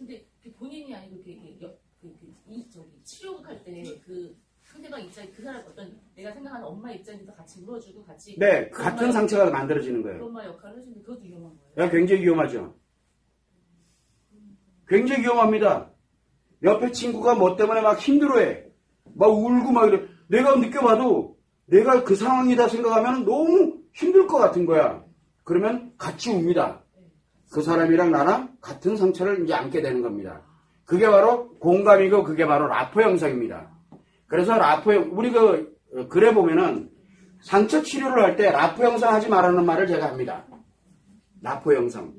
근데 본인이 아니고 치료할 때 그 상대방 입장, 그 사람 어떤 내가 생각하는 엄마 입장에서 같이 물어주고 같이. 네, 같은 상처가 만들어지는 거예요. 그 엄마 역할을 해주는데 그것도 위험한 거예요. 네, 굉장히 위험하죠. 굉장히 위험합니다. 옆에 친구가 뭐 때문에 막 힘들어해. 막 울고 막 이래. 내가 느껴봐도 내가 그 상황이다 생각하면 너무 힘들 것 같은 거야. 그러면 같이 웁니다. 그 사람이랑 나랑 같은 상처를 이제 안게 되는 겁니다. 그게 바로 공감이고 그게 바로 라포 형성입니다. 그래서 라포 형, 우리 글에 보면은 상처 치료를 할 때 라포 형성하지 말라는 말을 제가 합니다. 라포 형성.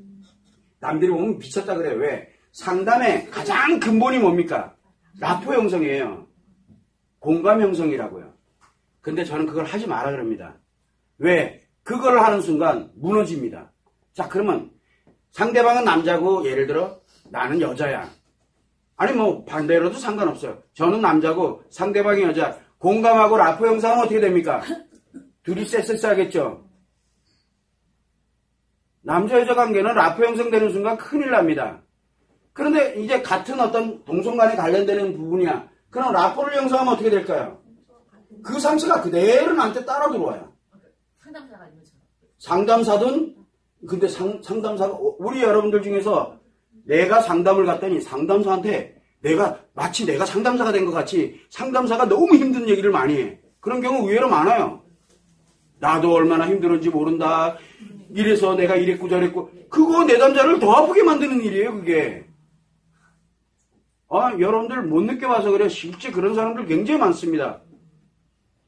남들이 보면 미쳤다 그래요. 왜? 상담의 가장 근본이 뭡니까? 라포 형성이에요. 공감 형성이라고요. 근데 저는 그걸 하지 마라 그럽니다. 왜? 그걸 하는 순간 무너집니다. 자, 그러면 상대방은 남자고 예를 들어 나는 여자야. 아니 뭐 반대로도 상관없어요. 저는 남자고 상대방이 여자. 공감하고 라포 형성은 어떻게 됩니까? 둘이 쎄쎄쎄하겠죠. 남자 여자 관계는 라포 형성되는 순간 큰일 납니다. 그런데 이제 같은 어떤 동성간에 관련되는 부분이야. 그럼 라포를 형성하면 어떻게 될까요? 그 상처가 그대로 나한테 따라 들어와요. 상담사가 아니면 상담사든 근데 상담사가 우리 여러분들 중에서 내가 상담을 갔더니 상담사한테 마치 내가 상담사가 된 것 같이 상담사가 너무 힘든 얘기를 많이 해. 그런 경우 의외로 많아요. 나도 얼마나 힘들었는지 모른다. 이래서 내가 이랬고 저랬고. 그거 내담자를 더 아프게 만드는 일이에요, 그게. 여러분들 못 느껴봐서 그래요. 실제 그런 사람들 굉장히 많습니다.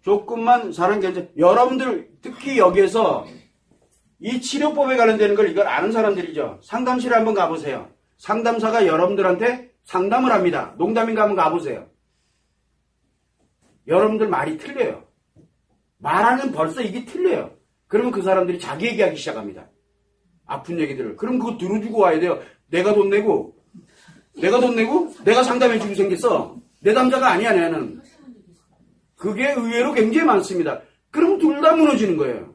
조금만 사람 괜찮. 여러분들 특히 여기에서 이 치료법에 관련되는 걸 이걸 아는 사람들이죠. 상담실에 한번 가보세요. 상담사가 여러분들한테 상담을 합니다. 농담인가 한번 가보세요. 여러분들 말이 틀려요. 말하면 벌써 이게 틀려요. 그러면 그 사람들이 자기 얘기하기 시작합니다. 아픈 얘기들을. 그럼 그거 들어주고 와야 돼요. 내가 돈 내고 내가 상담해주고 생겼어. 내담자가 아니야, 나는. 그게 의외로 굉장히 많습니다. 그럼 둘 다 무너지는 거예요.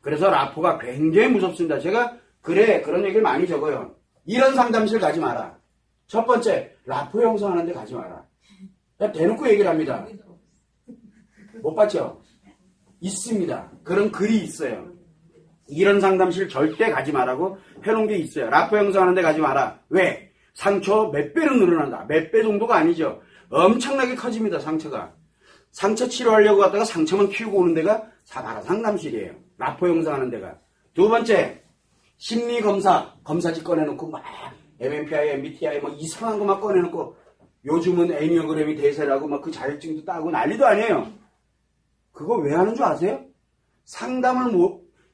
그래서 라포가 굉장히 무섭습니다. 제가 그런 얘기를 많이 적어요. 이런 상담실 가지 마라. 첫 번째, 라포 형성하는 데 가지 마라. 대놓고 얘기를 합니다. 못 봤죠? 있습니다. 그런 글이 있어요. 이런 상담실 절대 가지 마라고 해놓은 게 있어요. 라포 형성하는 데 가지 마라. 왜? 상처 몇 배로 늘어난다. 몇 배 정도가 아니죠. 엄청나게 커집니다, 상처가. 상처 치료하려고 갔다가 상처만 키우고 오는 데가 바로 상담실이에요. 라포 형성하는 데가. 두 번째, 심리검사지 꺼내놓고 막 MMPI, MBTI 뭐 이상한 거 막 꺼내놓고 요즘은 애니어그램이 대세라고 막 그 자격증도 따고 난리도 아니에요. 그거 왜 하는 줄 아세요?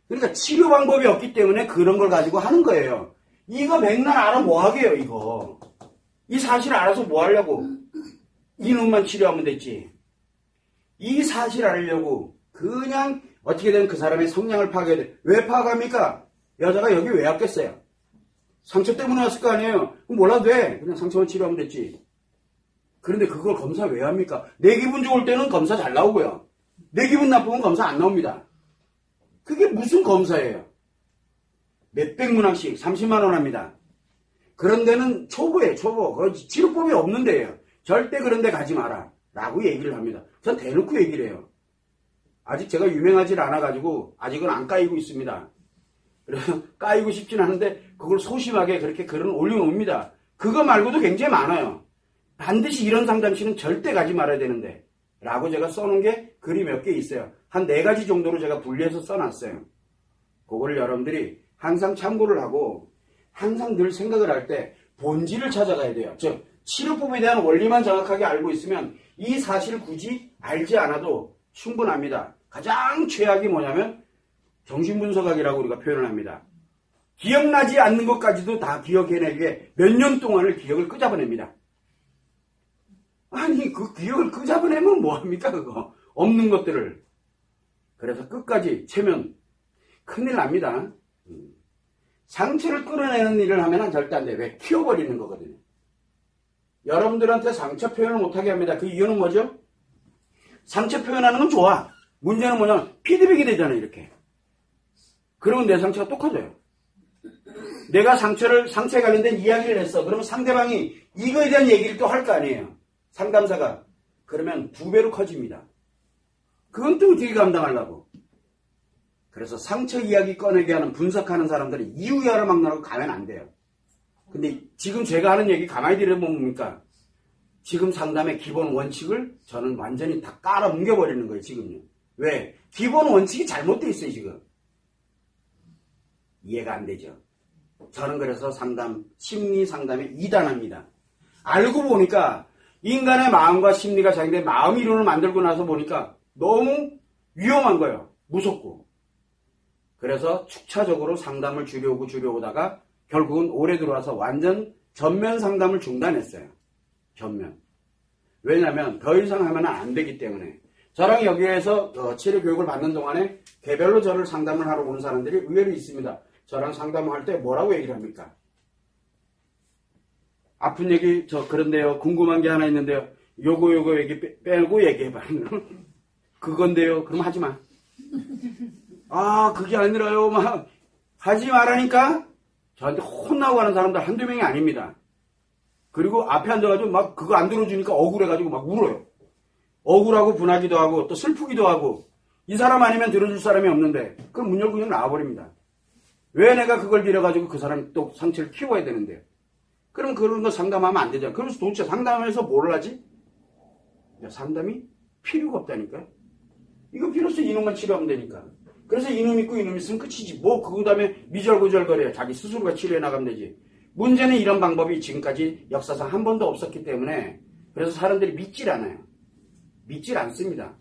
그러니까 치료 방법이 없기 때문에 그런 걸 가지고 하는 거예요. 이거 맥락 알아 뭐 하게요, 이거. 이 사실 알아서 뭐 하려고. 이놈만 치료하면 됐지. 이 사실 알려고 그냥 어떻게든 그 사람의 성향을 파악해야 돼. 왜 파악합니까? 여자가 여기 왜 왔겠어요? 상처 때문에 왔을 거 아니에요. 그럼 몰라도 돼. 그냥 상처만 치료하면 됐지. 그런데 그걸 검사 왜 합니까? 내 기분 좋을 때는 검사 잘 나오고요. 내 기분 나쁘면 검사 안 나옵니다. 그게 무슨 검사예요? 몇백 문항씩 30만 원 합니다. 그런 데는 초보예요, 초보. 그 치료법이 없는 데예요. 절대 그런 데 가지 마라. 라고 얘기를 합니다. 전 대놓고 얘기를 해요. 아직 제가 유명하지 않아가지고 아직은 안 까이고 있습니다. 그래서 까이고 싶진 않은데 그걸 소심하게 그렇게 글을 올려놓습니다. 그거 말고도 굉장히 많아요. 반드시 이런 상담실은 절대 가지 말아야 되는데 라고 제가 써놓은 게 글이 몇 개 있어요. 한 4가지 정도로 제가 분리해서 써놨어요. 그거를 여러분들이 항상 참고를 하고 항상 늘 생각을 할 때 본질을 찾아가야 돼요. 즉 치료법에 대한 원리만 정확하게 알고 있으면 이 사실을 굳이 알지 않아도 충분합니다. 가장 최악이 뭐냐면 정신분석학이라고 우리가 표현을 합니다. 기억나지 않는 것까지도 다 기억해내기에 몇 년 동안을 기억을 끄잡아냅니다. 아니 그 기억을 끄잡아내면 뭐합니까 그거. 없는 것들을. 그래서 끝까지 채면 큰일 납니다. 상처를 끌어내는 일을 하면 절대 안 돼. 왜? 키워버리는 거거든요. 여러분들한테 상처 표현을 못하게 합니다. 그 이유는 뭐죠? 상처 표현하는 건 좋아. 문제는 뭐냐면 피드백이 되잖아요. 이렇게. 그러면 내 상처가 또 커져요. 내가 상처에 관련된 이야기를 했어. 그러면 상대방이 이거에 대한 얘기를 또 할 거 아니에요. 상담사가. 그러면 2배로 커집니다. 그건 또 어떻게 감당하려고. 그래서 상처 이야기 꺼내게 하는 분석하는 사람들이 이유야를 막론하고 가면 안 돼요. 근데 지금 제가 하는 얘기 가만히 들어보면 뭡니까? 지금 상담의 기본 원칙을 저는 완전히 다 깔아 뭉겨버리는 거예요, 지금요. 왜? 기본 원칙이 잘못되어 있어요, 지금. 이해가 안 되죠. 저는 그래서 심리 상담에 2단합니다. 알고 보니까 인간의 마음과 심리가 자기의 마음 이론을 만들고 나서 보니까 너무 위험한 거예요. 무섭고. 그래서 축차적으로 상담을 줄여오다가 결국은 올해 들어와서 완전 전면 상담을 중단했어요. 전면. 왜냐하면 더 이상 하면 안 되기 때문에. 저랑 여기에서 치료 교육을 받는 동안에 개별로 저를 상담을 하러 오는 사람들이 의외로 있습니다. 저랑 상담을 할 때 뭐라고 얘기를 합니까? 아픈 얘기 그런데요. 궁금한 게 하나 있는데요. 요거 얘기 빼고 얘기해봐. 그건데요. 그럼 하지 마. 아, 그게 아니라요. 막 하지 말라니까. 저한테 혼나고 하는 사람들 한두 명이 아닙니다. 그리고 앞에 앉아가지고 막 그거 안 들어주니까 억울해가지고 막 울어요. 억울하고 분하기도 하고 또 슬프기도 하고 이 사람 아니면 들어줄 사람이 없는데 그럼 문 열고 그냥 나와버립니다. 왜 내가 그걸 빌어가지고 그 사람 또 상처를 키워야 되는데요. 그럼 그런 거 상담하면 안 되잖아. 그래서 도대체 상담하면서 뭘 하지? 상담이 필요가 없다니까. 이거 필요 없어. 이놈만 치료하면 되니까. 그래서 이놈 있고 이놈 있으면 끝이지. 뭐 그 다음에 미절구절거려. 자기 스스로가 치료해 나가면 되지. 문제는 이런 방법이 지금까지 역사상 한 번도 없었기 때문에 그래서 사람들이 믿질 않아요. 믿질 않습니다.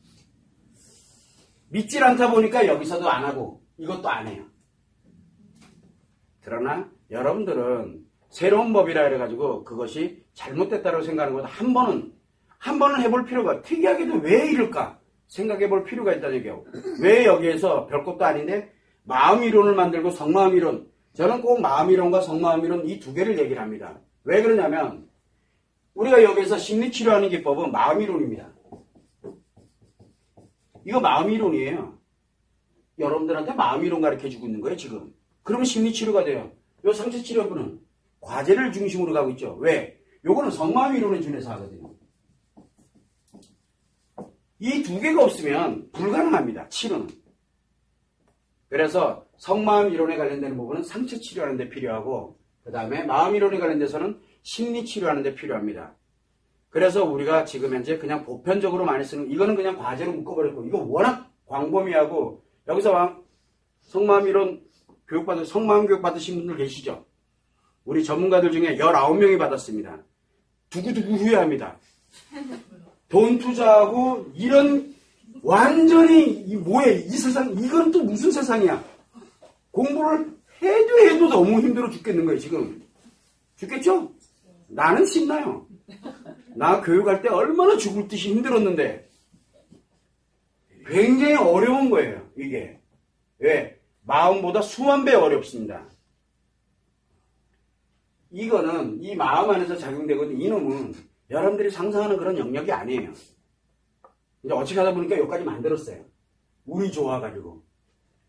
믿질 않다 보니까 여기서도 안 하고 이것도 안 해요. 그러나 여러분들은 새로운 법이라 그래가지고 그것이 잘못됐다고 생각하는 것보다 한 번은 해볼 필요가, 특이하게도 왜 이럴까 생각해 볼 필요가 있다는 얘기예요. 왜 여기에서 별것도 아닌데 마음이론을 만들고 성마음이론, 저는 꼭 마음이론과 성마음이론 이 2개를 얘기를 합니다. 왜 그러냐면 우리가 여기서 심리치료하는 기법은 마음이론입니다. 이거 마음이론이에요. 여러분들한테 마음이론 가르쳐주고 있는 거예요 지금. 그러면 심리치료가 돼요. 요 상처치료부는 과제를 중심으로 가고 있죠. 왜? 요거는 성마음이론에 준해서 하거든요. 이 2개가 없으면 불가능합니다. 치료는. 그래서 성마음이론에 관련된 부분은 상처치료하는 데 필요하고 그 다음에 마음이론에 관련돼서는 심리치료하는 데 필요합니다. 그래서 우리가 지금 현재 그냥 보편적으로 많이 쓰는 이거는 그냥 과제로 묶어버렸고 이거 워낙 광범위하고 여기서 성마음이론 성마음 교육 받으신 분들 계시죠? 우리 전문가들 중에 19명이 받았습니다. 두구두구 후회합니다. 돈 투자하고 이런 완전히 뭐야 이 세상 이건 또 무슨 세상이야. 공부를 해도 너무 힘들어 죽겠는 거예요 지금. 죽겠죠? 나는 신나요. 나 교육할 때 얼마나 죽을 듯이 힘들었는데 굉장히 어려운 거예요 이게. 왜? 마음보다 수만 배 어렵습니다. 이거는 이 마음 안에서 작용되거든. 이놈은 여러분들이 상상하는 그런 영역이 아니에요. 이제 어떻게 하다 보니까 여기까지 만들었어요. 운이 좋아가지고.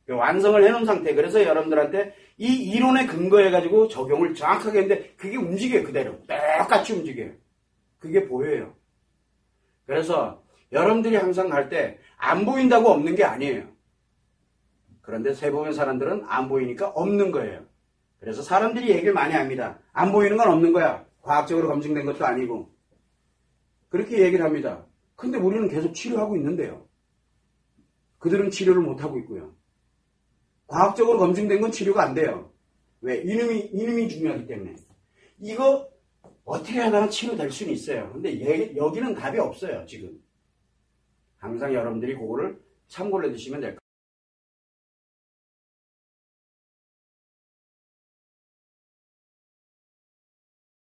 완성을 해놓은 상태. 그래서 여러분들한테 이 이론에 근거해가지고 적용을 정확하게 했는데 그게 움직여요. 그대로. 똑같이 움직여요. 그게 보여요. 그래서 여러분들이 항상 갈 때 안 보인다고 없는 게 아니에요. 그런데 대부분 사람들은 안 보이니까 없는 거예요. 그래서 사람들이 얘기를 많이 합니다. 안 보이는 건 없는 거야. 과학적으로 검증된 것도 아니고. 그렇게 얘기를 합니다. 근데 우리는 계속 치료하고 있는데요. 그들은 치료를 못하고 있고요. 과학적으로 검증된 건 치료가 안 돼요. 왜? 이놈이 중요하기 때문에. 이거 어떻게 하다가 치료될 수는 있어요. 근데 여기는 답이 없어요. 지금. 항상 여러분들이 그거를 참고를 해두시면 될 것 같아요.